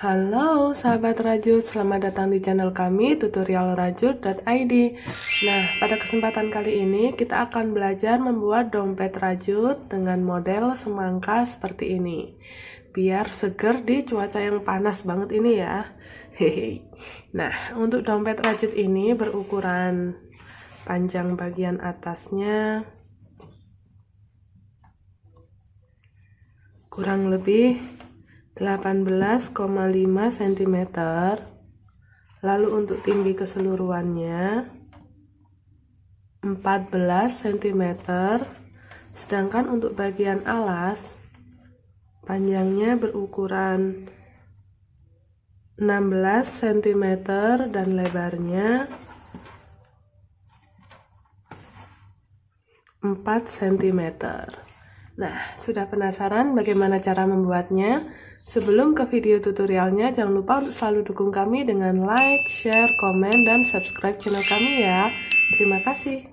Halo sahabat rajut, selamat datang di channel kami tutorialrajut.id. Nah, pada kesempatan kali ini kita akan belajar membuat dompet rajut dengan model semangka seperti ini. Biar seger di cuaca yang panas banget ini ya. Hehe. Nah, untuk dompet rajut ini berukuran panjang bagian atasnya kurang lebih 18,5 cm. Lalu untuk tinggi keseluruhannya 14 cm. Sedangkan untuk bagian alas panjangnya berukuran 16 cm dan lebarnya 4 cm. Nah, sudah penasaran bagaimana cara membuatnya? Sebelum ke video tutorialnya, jangan lupa untuk selalu dukung kami dengan like, share, komen, dan subscribe channel kami ya. Terima kasih.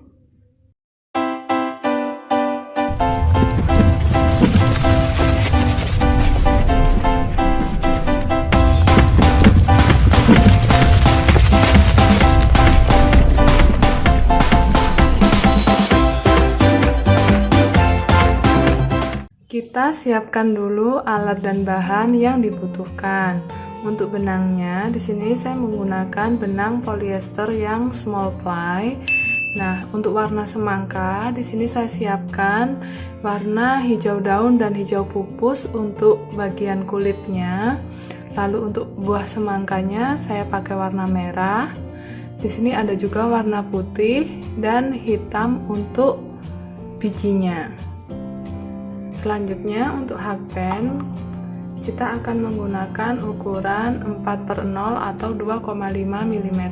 Kita siapkan dulu alat dan bahan yang dibutuhkan. Untuk benangnya, di sini saya menggunakan benang polyester yang small ply. Nah, untuk warna semangka, di sini saya siapkan warna hijau daun dan hijau pupus untuk bagian kulitnya. Lalu untuk buah semangkanya, saya pakai warna merah. Di sini ada juga warna putih dan hitam untuk bijinya. Selanjutnya untuk hakpen kita akan menggunakan ukuran 4/0 atau 2,5 mm.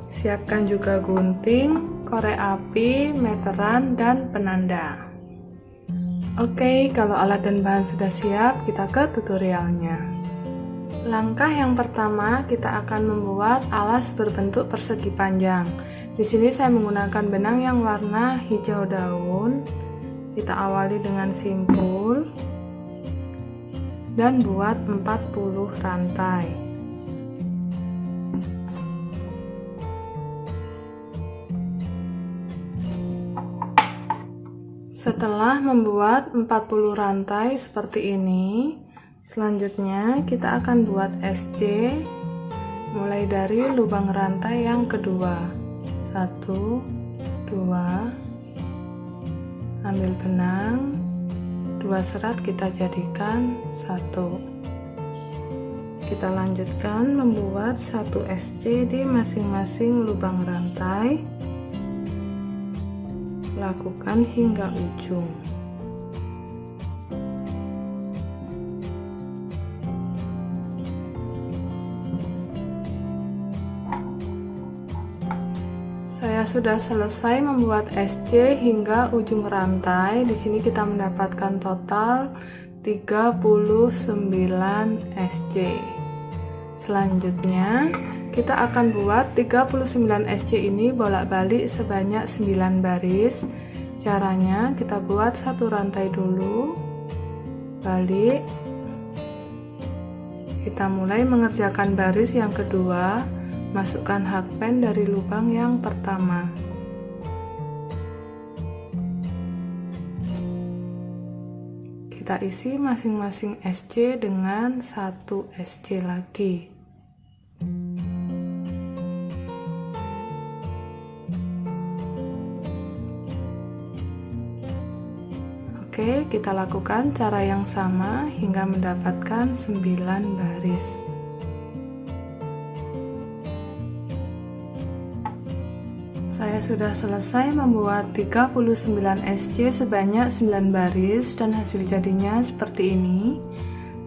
Siapkan juga gunting, korek api, meteran, dan penanda. Oke, kalau alat dan bahan sudah siap, kita ke tutorialnya. Langkah yang pertama, kita akan membuat alas berbentuk persegi panjang. Di sini saya menggunakan benang yang warna hijau daun. Kita awali dengan simpul dan buat 40 rantai. Setelah membuat 40 rantai seperti ini, selanjutnya kita akan buat SC mulai dari lubang rantai yang kedua. 1, 2, ambil benang, 2 serat kita jadikan 1. Kita lanjutkan membuat 1 SC di masing-masing lubang rantai. Lakukan hingga ujung. Saya sudah selesai membuat SC hingga ujung rantai. Di sini kita mendapatkan total 39 SC. Selanjutnya, kita akan buat 39 SC ini bolak-balik sebanyak 9 baris. Caranya kita buat satu rantai dulu, balik. Kita mulai mengerjakan baris yang kedua. Masukkan hakpen dari lubang yang pertama. Kita isi masing-masing SC dengan 1 SC lagi. Oke, kita lakukan cara yang sama hingga mendapatkan 9 baris. Saya sudah selesai membuat 39 SC sebanyak 9 baris dan hasil jadinya seperti ini.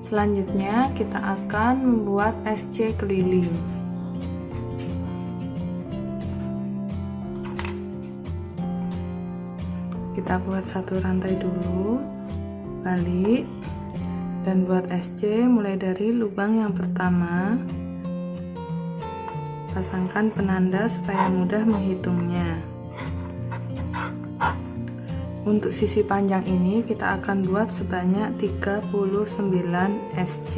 Selanjutnya kita akan membuat SC keliling. Kita buat satu rantai dulu, balik, dan buat SC mulai dari lubang yang pertama. Pasangkan penanda supaya mudah menghitungnya. Untuk sisi panjang ini kita akan buat sebanyak 39 SC.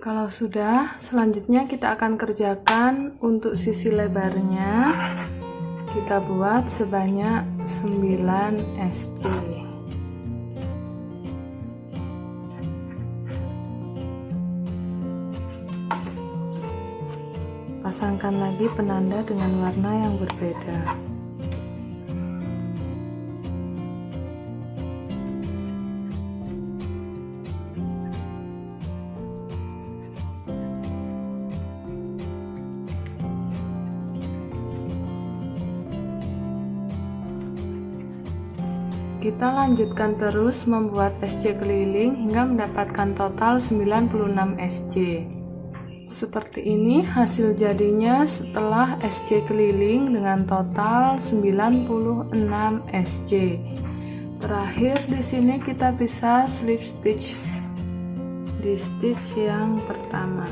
Kalau sudah, selanjutnya kita akan kerjakan untuk sisi lebarnya. Kita buat sebanyak 9 SC. Pasangkan lagi penanda dengan warna yang berbeda. Kita lanjutkan terus membuat SC keliling hingga mendapatkan total 96 SC. Seperti ini hasil jadinya setelah SC keliling dengan total 96 SC. Terakhir di sini kita bisa slip stitch di stitch yang pertama.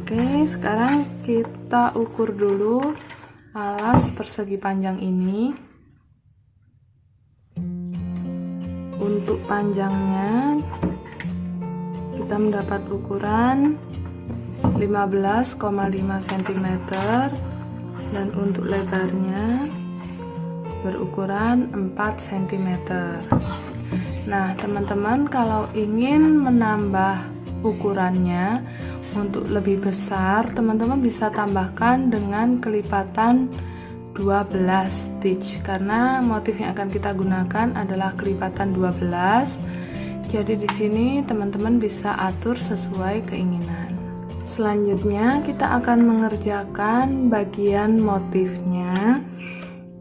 Oke, sekarang kita ukur dulu alas persegi panjang ini. Untuk panjangnya kita mendapat ukuran 15,5 cm dan untuk lebarnya berukuran 4 cm. Nah, teman-teman kalau ingin menambah ukurannya untuk lebih besar, teman-teman bisa tambahkan dengan kelipatan 12 stitch karena motif yang akan kita gunakan adalah kelipatan 12. Jadi di sini teman-teman bisa atur sesuai keinginan. Selanjutnya kita akan mengerjakan bagian motifnya.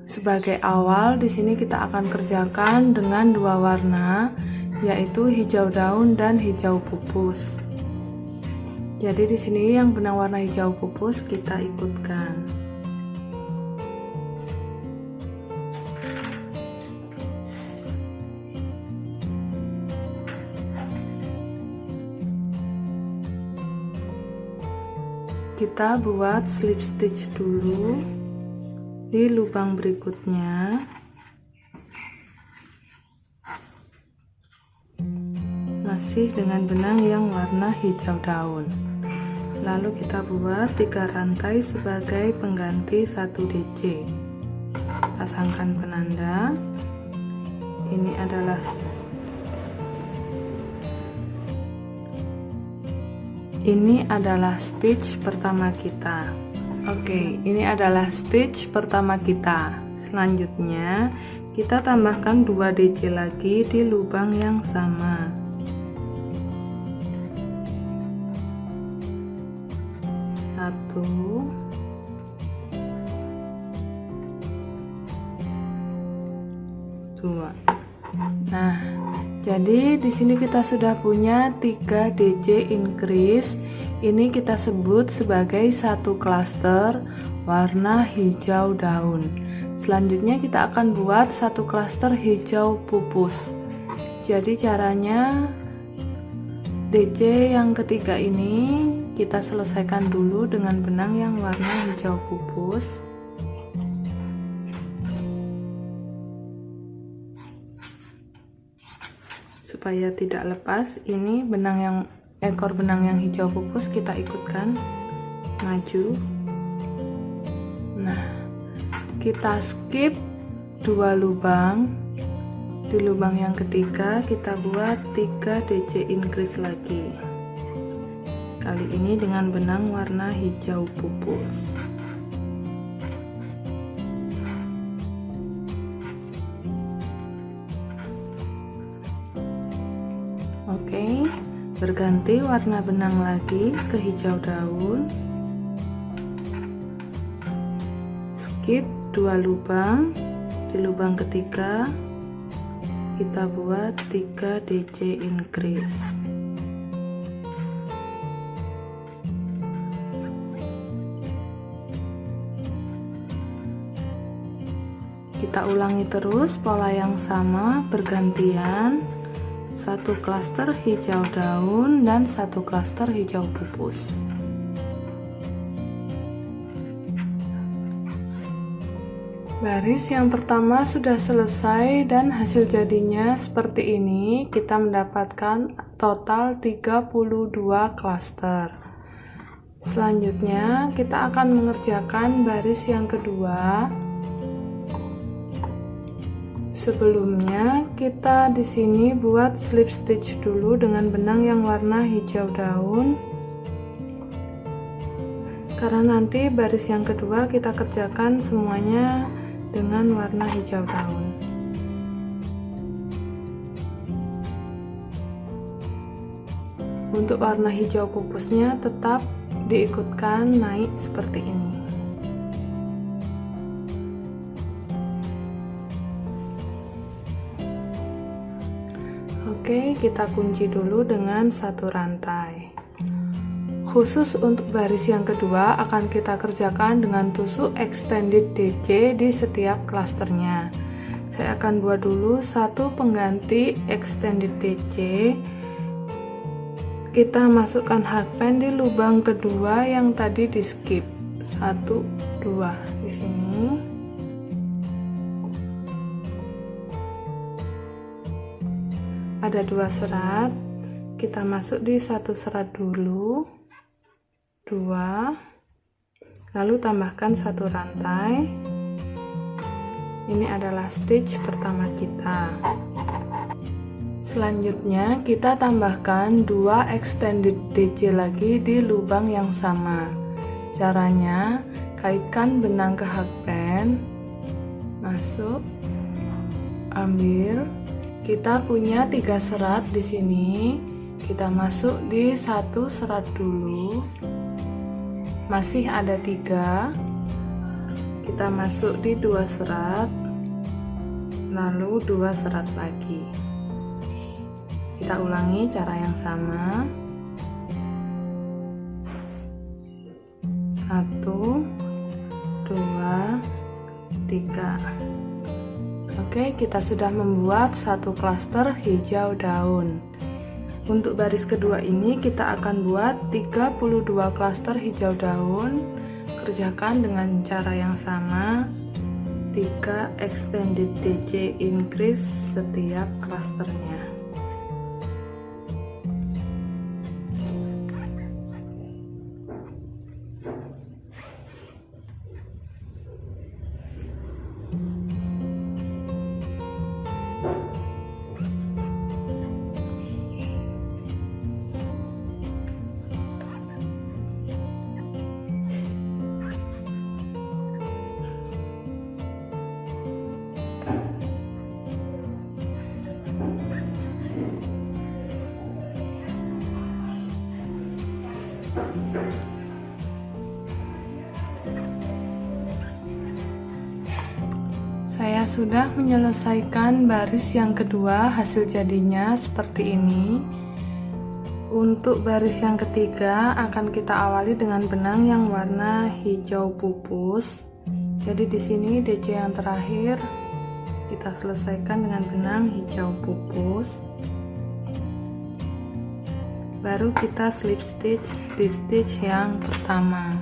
Sebagai awal di sini kita akan kerjakan dengan dua warna, yaitu hijau daun dan hijau pupus. Jadi di sini yang benang warna hijau pupus kita ikutkan. Kita buat slip stitch dulu di lubang berikutnya. Masih dengan benang yang warna hijau daun. Lalu kita buat 3 rantai sebagai pengganti 1 DC. Pasangkan penanda. Ini adalah stitch pertama kita. Oke, ini adalah stitch pertama kita. Selanjutnya kita tambahkan 2 DC lagi di lubang yang sama. Dua. Nah, jadi di sini kita sudah punya 3 DC increase. Ini kita sebut sebagai satu klaster warna hijau daun. Selanjutnya kita akan buat satu klaster hijau pupus. Jadi caranya DC yang ketiga ini kita selesaikan dulu dengan benang yang warna hijau pupus. Supaya tidak lepas, ini ekor benang yang hijau pupus kita ikutkan maju. Nah, kita skip 2 lubang. Di lubang yang ketiga kita buat 3 DC increase lagi. Kali ini dengan benang warna hijau pupus. Oke, berganti warna benang lagi ke hijau daun. Skip 2 lubang. Di lubang ketiga kita buat 3 DC increase. Kita ulangi terus pola yang sama bergantian, satu klaster hijau daun dan satu klaster hijau pupus. Baris yang pertama sudah selesai dan hasil jadinya seperti ini. Kita mendapatkan total 32 klaster. Selanjutnya kita akan mengerjakan baris yang kedua. Sebelumnya kita di sini buat slip stitch dulu dengan benang yang warna hijau daun. Karena nanti baris yang kedua kita kerjakan semuanya dengan warna hijau daun. Untuk warna hijau pupusnya tetap diikutkan naik seperti ini. Oke, kita kunci dulu dengan satu rantai. Khusus untuk baris yang kedua akan kita kerjakan dengan tusuk extended DC di setiap klasternya. Saya akan buat dulu satu pengganti extended DC. Kita masukkan hakpen di lubang kedua yang tadi di skip. 1, 2 di sini. Ada 2 serat. Kita masuk di satu serat dulu. 2, lalu tambahkan satu rantai. Ini adalah stitch pertama kita. Selanjutnya kita tambahkan 2 extended DC lagi di lubang yang sama. Caranya, kaitkan benang ke hakpen, masuk, ambil. Kita punya 3 serat di sini. Kita masuk di satu serat dulu. Masih ada 3, kita masuk di 2 serat, lalu 2 serat lagi. Kita ulangi cara yang sama. 1, 2, 3. Oke, kita sudah membuat satu klaster hijau daun. Untuk baris kedua ini kita akan buat 32 klaster hijau daun. Kerjakan dengan cara yang sama, 3 extended DC increase setiap klasternya. Saya sudah menyelesaikan baris yang kedua, hasil jadinya seperti ini. Untuk baris yang ketiga akan kita awali dengan benang yang warna hijau pupus. Jadi di sini DC yang terakhir kita selesaikan dengan benang hijau pupus. Baru kita slip stitch di stitch yang pertama.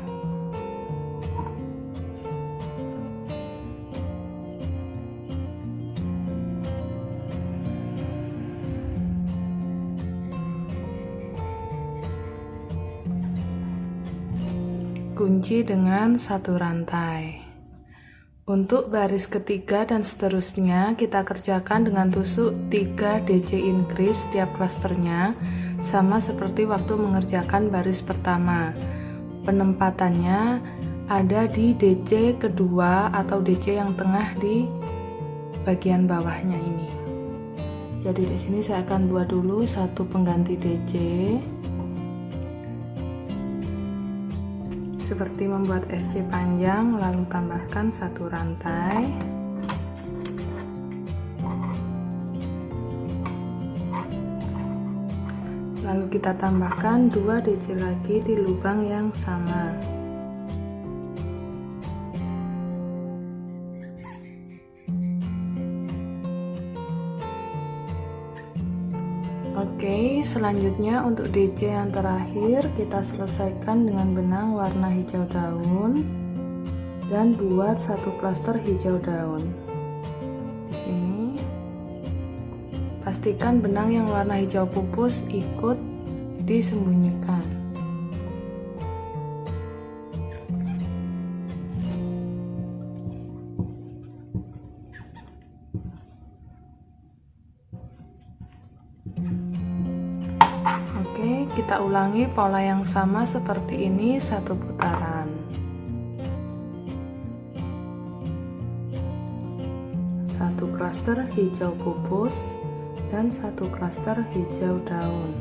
Kunci dengan satu rantai. Untuk baris ketiga dan seterusnya kita kerjakan dengan tusuk 3 DC increase setiap klasternya, sama seperti waktu mengerjakan baris pertama. Penempatannya ada di DC kedua atau DC yang tengah di bagian bawahnya ini. Jadi di sini saya akan buat dulu satu pengganti DC. Seperti membuat SC panjang, lalu tambahkan satu rantai. Lalu kita tambahkan 2 DC lagi di lubang yang sama. Oke, selanjutnya untuk DC yang terakhir kita selesaikan dengan benang warna hijau daun. dan buat satu klaster hijau daun. Di sini pastikan benang yang warna hijau pupus ikut disembunyikan. Oke, kita ulangi pola yang sama seperti ini satu putaran. Satu klaster hijau pupus dan satu klaster hijau daun.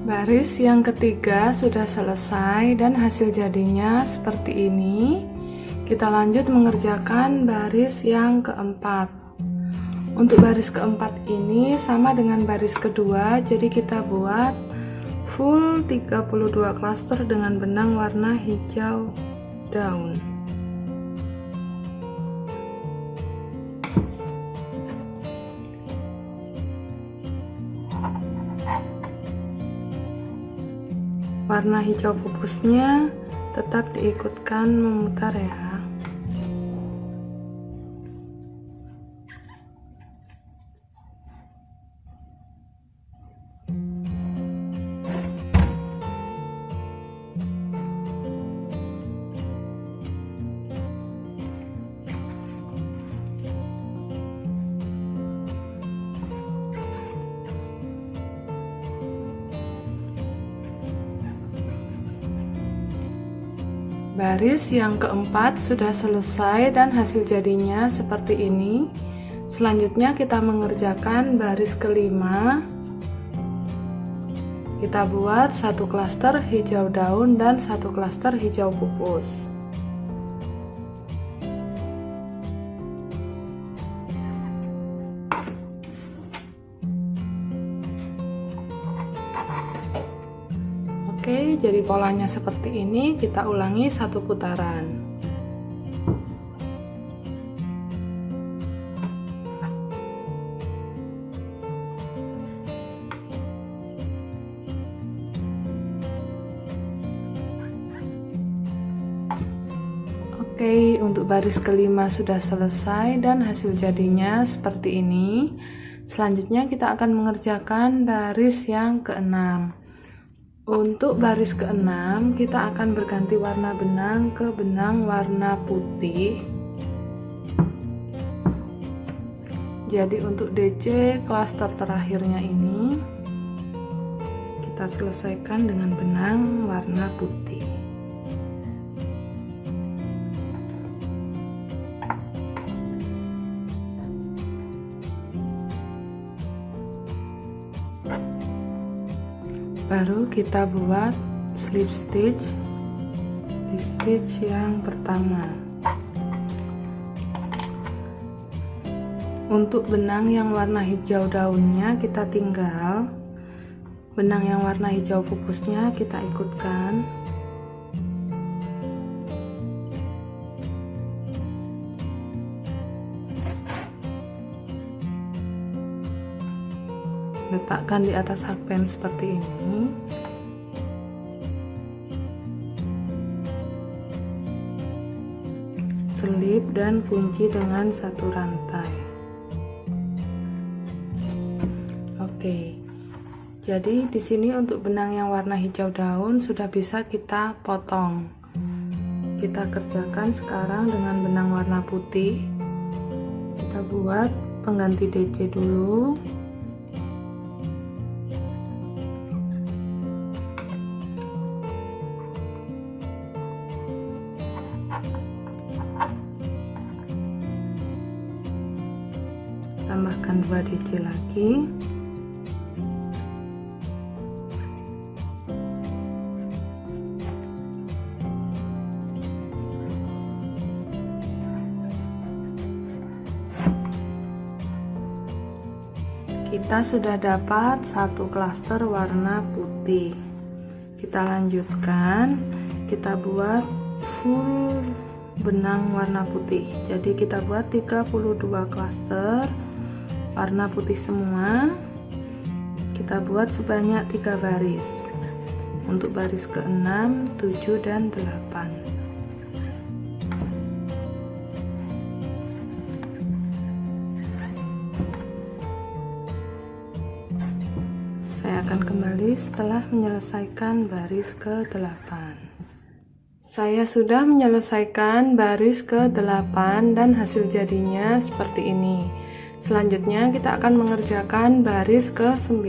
Baris yang ketiga sudah selesai dan hasil jadinya seperti ini. Kita lanjut mengerjakan baris yang keempat. Untuk baris keempat ini sama dengan baris kedua, jadi kita buat full 32 klaster dengan benang warna hijau daun. Warna hijau pupusnya tetap diikutkan memutar ya. Baris yang keempat sudah selesai dan hasil jadinya seperti ini. Selanjutnya kita mengerjakan baris kelima. Kita buat satu klaster hijau daun dan satu klaster hijau pupus. Oke, jadi polanya seperti ini, kita ulangi satu putaran. Oke, untuk baris kelima sudah selesai dan hasil jadinya seperti ini. Selanjutnya kita akan mengerjakan baris yang keenam. Untuk baris keenam kita akan berganti warna benang ke benang warna putih. Jadi untuk DC klaster terakhirnya ini kita selesaikan dengan benang warna putih. Baru kita buat slip stitch di stitch yang pertama. Untuk benang yang warna hijau daunnya kita tinggal, benang yang warna hijau pupusnya kita ikutkan. Letakkan di atas hakpen seperti ini. Selip dan kunci dengan satu rantai. Oke. Jadi di sini untuk benang yang warna hijau daun sudah bisa kita potong. Kita kerjakan sekarang dengan benang warna putih. Kita buat pengganti DC dulu. Tambahkan 2 DC lagi. Kita sudah dapat satu klaster warna putih. Kita lanjutkan, kita buat full benang warna putih. Jadi kita buat 32 klaster warna putih semua. Kita buat sebanyak 3 baris. Untuk baris ke-6, 7 dan 8. Saya akan kembali setelah menyelesaikan baris ke-8. Saya sudah menyelesaikan baris ke-8 dan hasil jadinya seperti ini. Selanjutnya kita akan mengerjakan baris ke-9.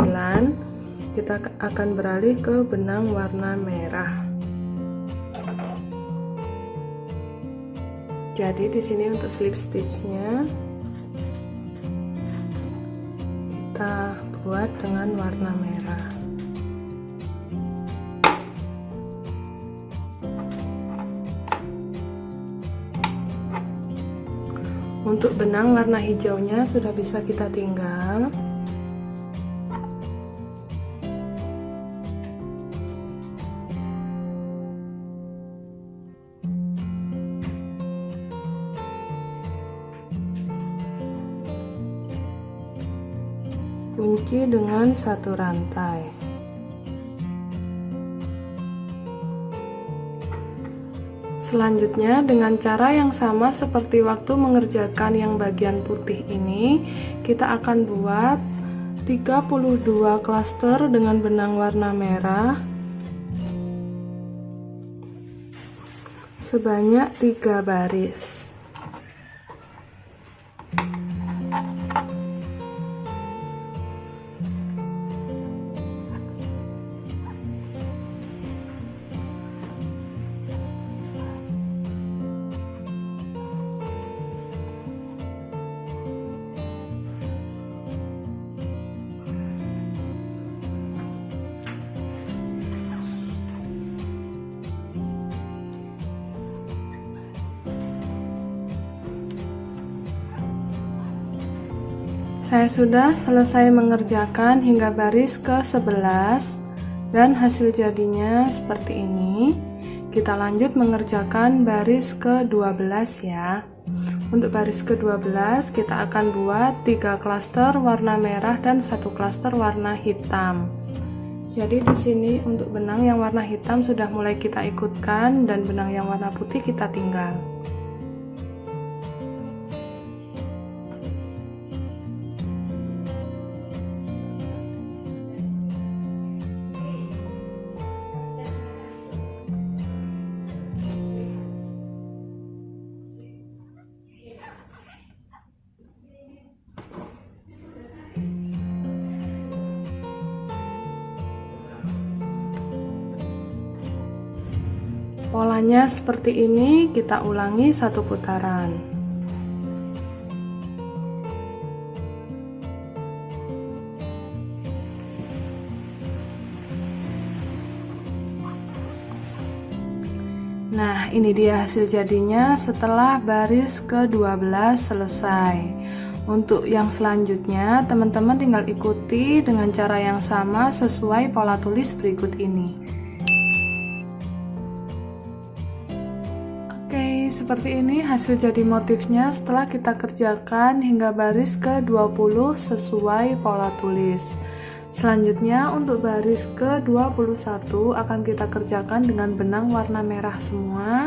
Kita akan beralih ke benang warna merah. Jadi di sini untuk slip stitchnya kita buat dengan warna merah. Untuk benang warna hijaunya sudah bisa kita tinggal. Kunci dengan satu rantai. Selanjutnya dengan cara yang sama seperti waktu mengerjakan yang bagian putih ini, kita akan buat 32 klaster dengan benang warna merah sebanyak 3 baris. Saya sudah selesai mengerjakan hingga baris ke-11 dan hasil jadinya seperti ini. Kita lanjut mengerjakan baris ke-12 ya. Untuk baris ke-12 kita akan buat 3 klaster warna merah dan 1 klaster warna hitam. Jadi di sini untuk benang yang warna hitam sudah mulai kita ikutkan dan benang yang warna putih kita tinggal. Polanya seperti ini, kita ulangi 1 putaran. Nah, ini dia hasil jadinya setelah baris ke-12 selesai. Untuk yang selanjutnya, teman-teman tinggal ikuti dengan cara yang sama sesuai pola tulis berikut ini. Seperti ini hasil jadi motifnya setelah kita kerjakan hingga baris ke-20 sesuai pola tulis. Selanjutnya untuk baris ke-21 akan kita kerjakan dengan benang warna merah semua.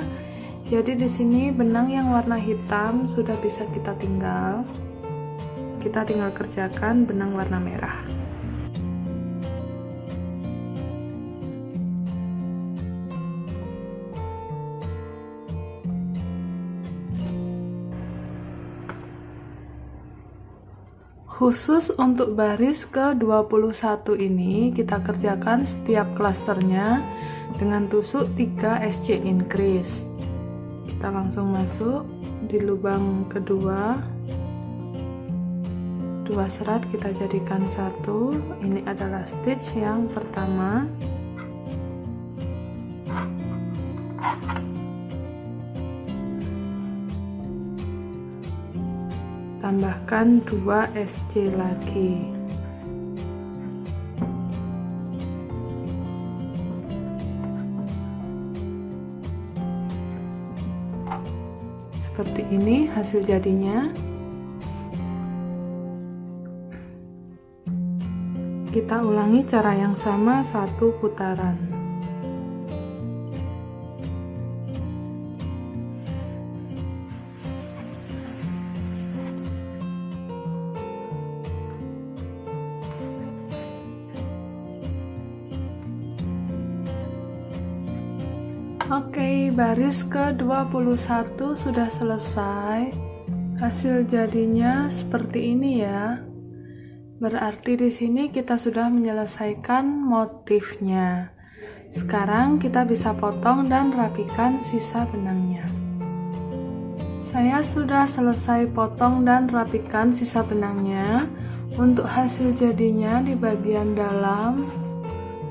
Jadi di sini benang yang warna hitam sudah bisa kita tinggal. Kita tinggal kerjakan benang warna merah. Khusus untuk baris ke-21 ini kita kerjakan setiap klasternya dengan tusuk 3 SC increase. Kita langsung masuk di lubang kedua, 2 serat kita jadikan 1. Ini adalah stitch yang pertama. Tambahkan 2 SC lagi. seperti ini hasil jadinya. Kita ulangi cara yang sama 1 putaran. Oke, baris ke-21 sudah selesai. Hasil jadinya seperti ini ya. Berarti di sini kita sudah menyelesaikan motifnya. Sekarang kita bisa potong dan rapikan sisa benangnya. Saya sudah selesai potong dan rapikan sisa benangnya. Untuk hasil jadinya di bagian dalam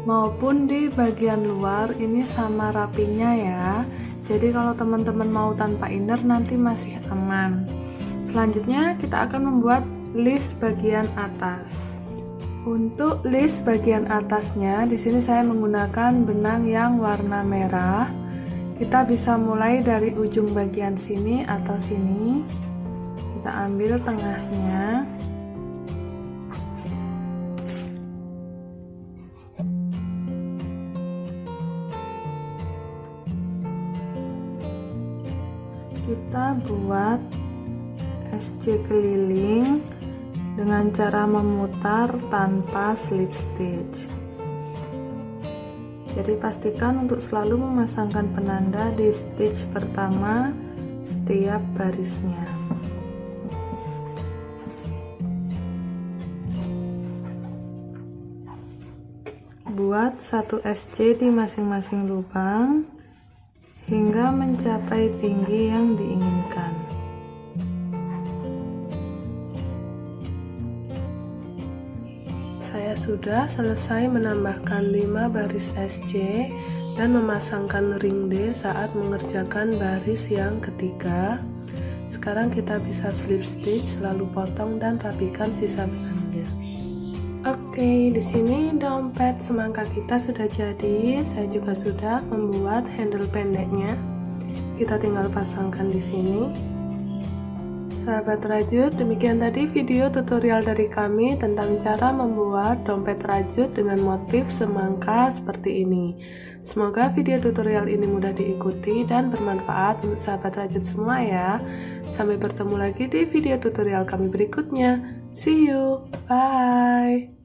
maupun di bagian luar ini sama rapinya ya. Jadi kalau teman-teman mau tanpa inner nanti masih aman. Selanjutnya kita akan membuat list bagian atas. Untuk list bagian atasnya di sini saya menggunakan benang yang warna merah. Kita bisa mulai dari ujung bagian sini atau sini. Kita ambil tengahnya. Kita buat SC keliling dengan cara memutar tanpa slip stitch. Jadi pastikan untuk selalu memasangkan penanda di stitch pertama setiap barisnya. Buat 1 SC di masing-masing lubang hingga mencapai tinggi yang diinginkan. Saya sudah selesai menambahkan 5 baris SC dan memasangkan ring D saat mengerjakan baris yang ketiga. Sekarang kita bisa slip stitch lalu potong dan rapikan sisa benangnya. Oke, di sini dompet semangka kita sudah jadi. Saya juga sudah membuat handle pendeknya. Kita tinggal pasangkan di sini. Sahabat rajut, demikian tadi video tutorial dari kami tentang cara membuat dompet rajut dengan motif semangka seperti ini. Semoga video tutorial ini mudah diikuti dan bermanfaat untuk sahabat rajut semua ya. Sampai bertemu lagi di video tutorial kami berikutnya. See you, bye.